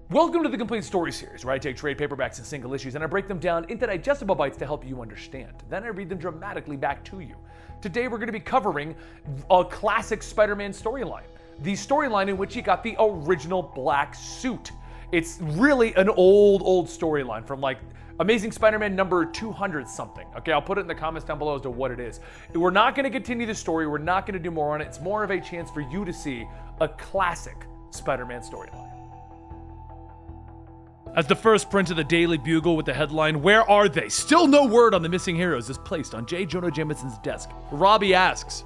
Welcome to the Complete Story Series, where I take trade paperbacks and single issues and I break them down into digestible bites to help you understand. Then I read them dramatically back to you. Today we're going to be covering a classic Spider-Man storyline. The storyline in which he got the original black suit. It's really an old storyline from like Amazing Spider-Man number 200 something. Okay, I'll put it in the comments down below as to what it is. We're not going to continue the story. We're not going to do more on it. It's more of a chance for you to see a classic Spider-Man storyline. As the first print of the Daily Bugle with the headline, "Where are they? Still no word on the missing heroes," is placed on J. Jonah Jameson's desk, Robbie asks,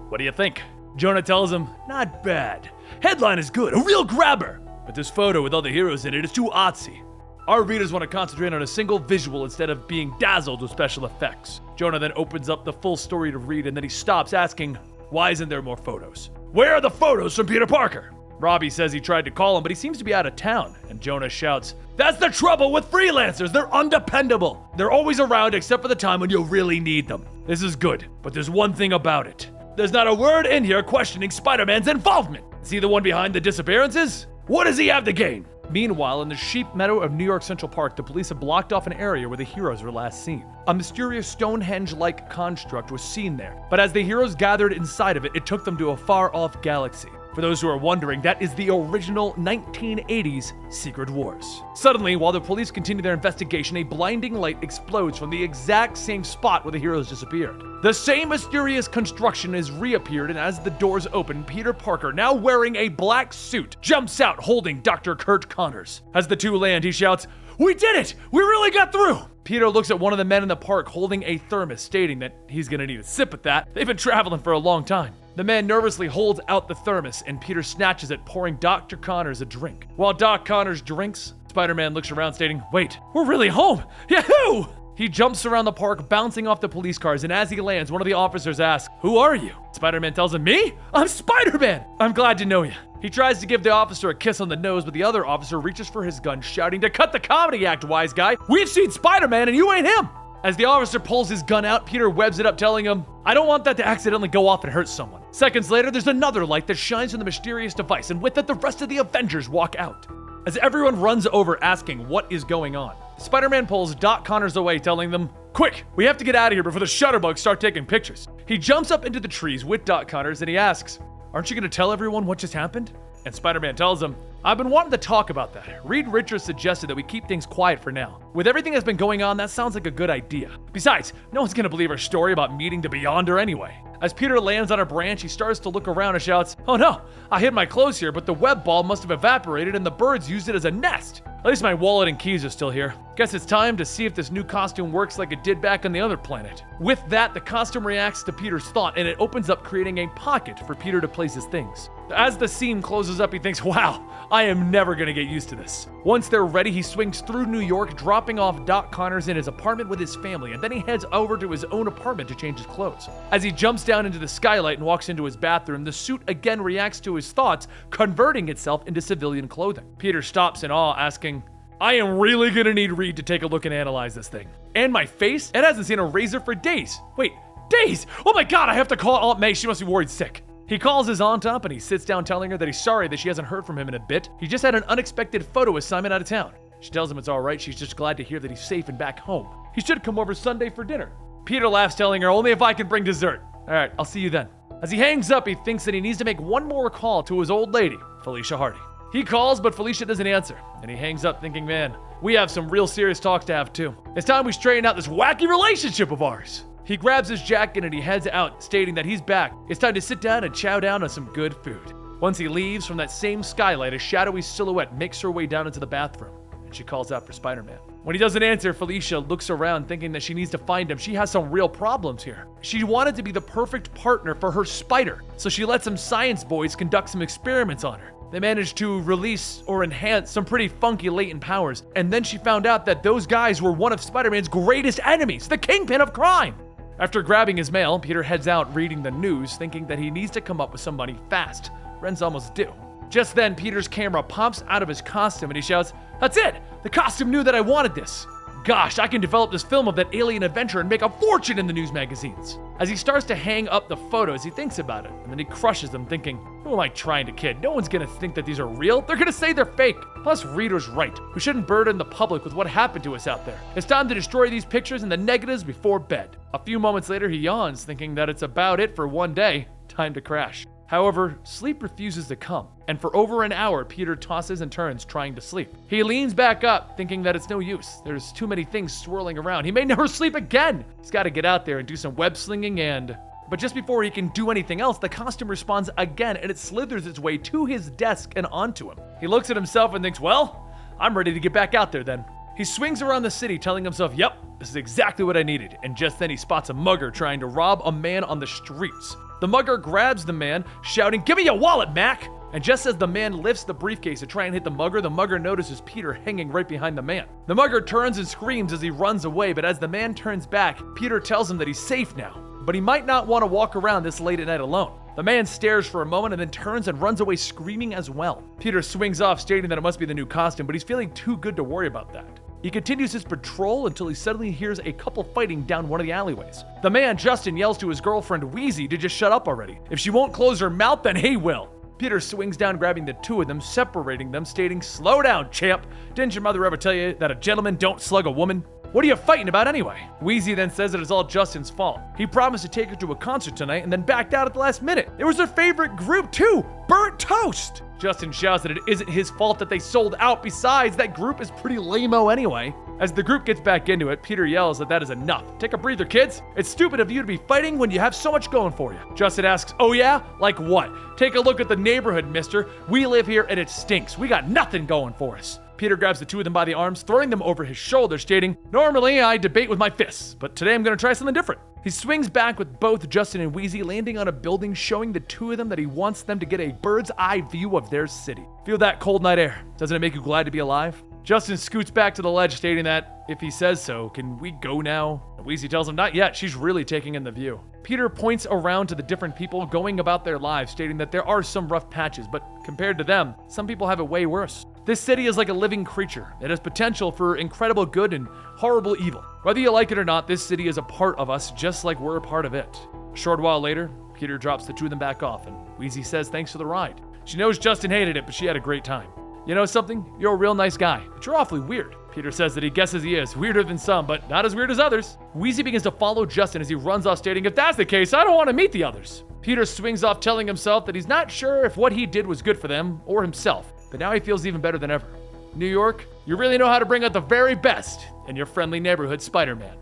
"What do you think?" Jonah tells him, "Not bad. Headline is good, a real grabber. But this photo with all the heroes in it is too artsy. Our readers want to concentrate on a single visual instead of being dazzled with special effects." Jonah then opens up the full story to read, and then he stops asking, "Why isn't there more photos? Where are the photos from Peter Parker?" Robbie says he tried to call him, but he seems to be out of town, and Jonah shouts, "That's the trouble with freelancers, they're undependable. They're always around except for the time when you really need them. This is good, but there's one thing about it. There's not a word in here questioning Spider-Man's involvement. Is he the one behind the disappearances? What does he have to gain?" Meanwhile, in the sheep meadow of New York Central Park, the police have blocked off an area where the heroes were last seen. A mysterious Stonehenge-like construct was seen there, but as the heroes gathered inside of it, it took them to a far-off galaxy. For those who are wondering, that is the original 1980s Secret Wars. Suddenly, while the police continue their investigation, a blinding light explodes from the exact same spot where the heroes disappeared. The same mysterious construction has reappeared, and as the doors open, Peter Parker, now wearing a black suit, jumps out holding Dr. Kurt Connors. As the two land, he shouts, "We did it! We really got through!" Peter looks at one of the men in the park holding a thermos, stating that he's gonna need a sip at that. They've been traveling for a long time. The man nervously holds out the thermos, and Peter snatches it, pouring Dr. Connors a drink. While Doc Connors drinks, Spider-Man looks around stating, "Wait, we're really home! Yahoo!" He jumps around the park, bouncing off the police cars, and as he lands, one of the officers asks, "Who are you?" Spider-Man tells him, "Me? I'm Spider-Man! I'm glad to know you." He tries to give the officer a kiss on the nose, but the other officer reaches for his gun, shouting to cut the comedy act, wise guy. "We've seen Spider-Man and you ain't him!" As the officer pulls his gun out, Peter webs it up, telling him, "I don't want that to accidentally go off and hurt someone." Seconds later, there's another light that shines from the mysterious device, and with it, the rest of the Avengers walk out. As everyone runs over asking what is going on, Spider-Man pulls Doc Connors away, telling them, "Quick, we have to get out of here before the shutterbugs start taking pictures." He jumps up into the trees with Doc Connors, and he asks, "Aren't you going to tell everyone what just happened?" And Spider-Man tells him, "I've been wanting to talk about that. Reed Richards suggested that we keep things quiet for now. With everything that's been going on, that sounds like a good idea. Besides, no one's gonna believe our story about meeting the Beyonder anyway." As Peter lands on a branch, he starts to look around and shouts, "Oh no, I hid my clothes here, but the web ball must have evaporated and the birds used it as a nest. At least my wallet and keys are still here. Guess it's time to see if this new costume works like it did back on the other planet." With that, the costume reacts to Peter's thought, and it opens up, creating a pocket for Peter to place his things. As the scene closes up, he thinks, "Wow, I am never gonna get used to this." Once they're ready, he swings through New York, dropping off Doc Connors in his apartment with his family, and then he heads over to his own apartment to change his clothes. As he jumps down into the skylight and walks into his bathroom, the suit again reacts to his thoughts, converting itself into civilian clothing. Peter stops in awe, asking, "I am really gonna need Reed to take a look and analyze this thing. And my face? It hasn't seen a razor for days. Wait, days? Oh my god, I have to call Aunt May, she must be worried sick." He calls his aunt up and he sits down, telling her that he's sorry that she hasn't heard from him in a bit. He just had an unexpected photo assignment out of town. She tells him it's alright, she's just glad to hear that he's safe and back home. He should come over Sunday for dinner. Peter laughs, telling her, "Only if I can bring dessert." "Alright, I'll see you then." As he hangs up, he thinks that he needs to make one more call to his old lady, Felicia Hardy. He calls, but Felicia doesn't answer, and he hangs up thinking, man, we have some real serious talks to have too. It's time we straighten out this wacky relationship of ours. He grabs his jacket and he heads out, stating that he's back. It's time to sit down and chow down on some good food. Once he leaves, from that same skylight, a shadowy silhouette makes her way down into the bathroom, and she calls out for Spider-Man. When he doesn't answer, Felicia looks around thinking that she needs to find him. She has some real problems here. She wanted to be the perfect partner for her spider, so she let some science boys conduct some experiments on her. They managed to release or enhance some pretty funky latent powers, and then she found out that those guys were one of Spider-Man's greatest enemies, the Kingpin of crime. After grabbing his mail, Peter heads out reading the news, thinking that he needs to come up with some money fast. Rent's almost due. Just then, Peter's camera pops out of his costume and he shouts, "That's it! The costume knew that I wanted this!" Gosh, I can develop this film of that alien adventure and make a fortune in the news magazines. As he starts to hang up the photos, he thinks about it, and then he crushes them thinking, who am I trying to kid? No one's gonna think that these are real. They're gonna say they're fake. Plus, Reader's right. We shouldn't burden the public with what happened to us out there. It's time to destroy these pictures and the negatives before bed. A few moments later, he yawns, thinking that it's about it for one day. Time to crash. However, sleep refuses to come, and for over an hour, Peter tosses and turns trying to sleep. He leans back up, thinking that it's no use. There's too many things swirling around. He may never sleep again. He's got to get out there and do some web slinging and... But just before he can do anything else, the costume responds again, and it slithers its way to his desk and onto him. He looks at himself and thinks, well, I'm ready to get back out there then. He swings around the city, telling himself, yep, this is exactly what I needed. And just then he spots a mugger trying to rob a man on the streets. The mugger grabs the man, shouting, give me your wallet, Mac! And just as the man lifts the briefcase to try and hit the mugger notices Peter hanging right behind the man. The mugger turns and screams as he runs away, but as the man turns back, Peter tells him that he's safe now. But he might not want to walk around this late at night alone. The man stares for a moment and then turns and runs away screaming as well. Peter swings off, stating that it must be the new costume, but he's feeling too good to worry about that. He continues his patrol until he suddenly hears a couple fighting down one of the alleyways. The man, Justin, yells to his girlfriend, Wheezy, to just shut up already. If she won't close her mouth, then he will. Peter swings down, grabbing the two of them, separating them, stating, slow down, champ. Didn't your mother ever tell you that a gentleman don't slug a woman? What are you fighting about anyway? Wheezy then says it is all Justin's fault. He promised to take her to a concert tonight and then backed out at the last minute. It was her favorite group too, Burnt Toast. Justin shouts that it isn't his fault that they sold out. Besides, that group is pretty lame-o anyway. As the group gets back into it, Peter yells that is enough. Take a breather, kids. It's stupid of you to be fighting when you have so much going for you. Justin asks, oh yeah? Like what? Take a look at the neighborhood, mister. We live here and it stinks. We got nothing going for us. Peter grabs the two of them by the arms, throwing them over his shoulder, stating, normally I debate with my fists, but today I'm going to try something different. He swings back with both Justin and Wheezy, landing on a building, showing the two of them that he wants them to get a bird's eye view of their city. Feel that cold night air. Doesn't it make you glad to be alive? Justin scoots back to the ledge, stating that, if he says so, can we go now? And Wheezy tells him not yet, she's really taking in the view. Peter points around to the different people going about their lives, stating that there are some rough patches, but compared to them, some people have it way worse. This city is like a living creature. It has potential for incredible good and horrible evil. Whether you like it or not, this city is a part of us, just like we're a part of it. A short while later, Peter drops the two of them back off, and Wheezy says thanks for the ride. She knows Justin hated it, but she had a great time. You know something? You're a real nice guy, but you're awfully weird. Peter says that he guesses he is. Weirder than some, but not as weird as others. Wheezy begins to follow Justin as he runs off, stating, if that's the case, I don't want to meet the others. Peter swings off, telling himself that he's not sure if what he did was good for them or himself, but now he feels even better than ever. New York, you really know how to bring out the very best in your friendly neighborhood Spider-Man.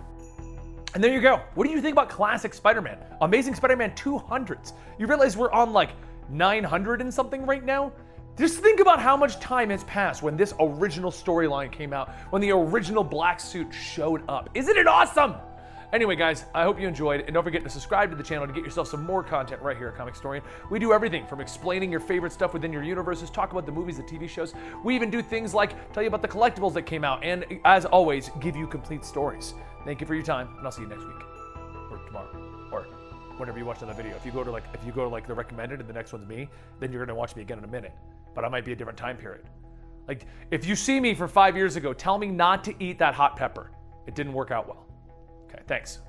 And there you go. What do you think about classic Spider-Man? Amazing Spider-Man 200s. You realize we're on like 900 and something right now? Just think about how much time has passed when this original storyline came out, when the original black suit showed up. Isn't it awesome? Anyway, guys, I hope you enjoyed, and don't forget to subscribe to the channel to get yourself some more content right here at Comicstorian. We do everything from explaining your favorite stuff within your universes, talk about the movies, the TV shows. We even do things like tell you about the collectibles that came out, and as always, give you complete stories. Thank you for your time, and I'll see you next week, or tomorrow, or whenever you watch another video. If you go to like the recommended and the next one's me, then you're gonna watch me again in a minute. But I might be a different time period. Like, if you see me for 5 years ago, tell me not to eat that hot pepper. It didn't work out well. Okay, thanks.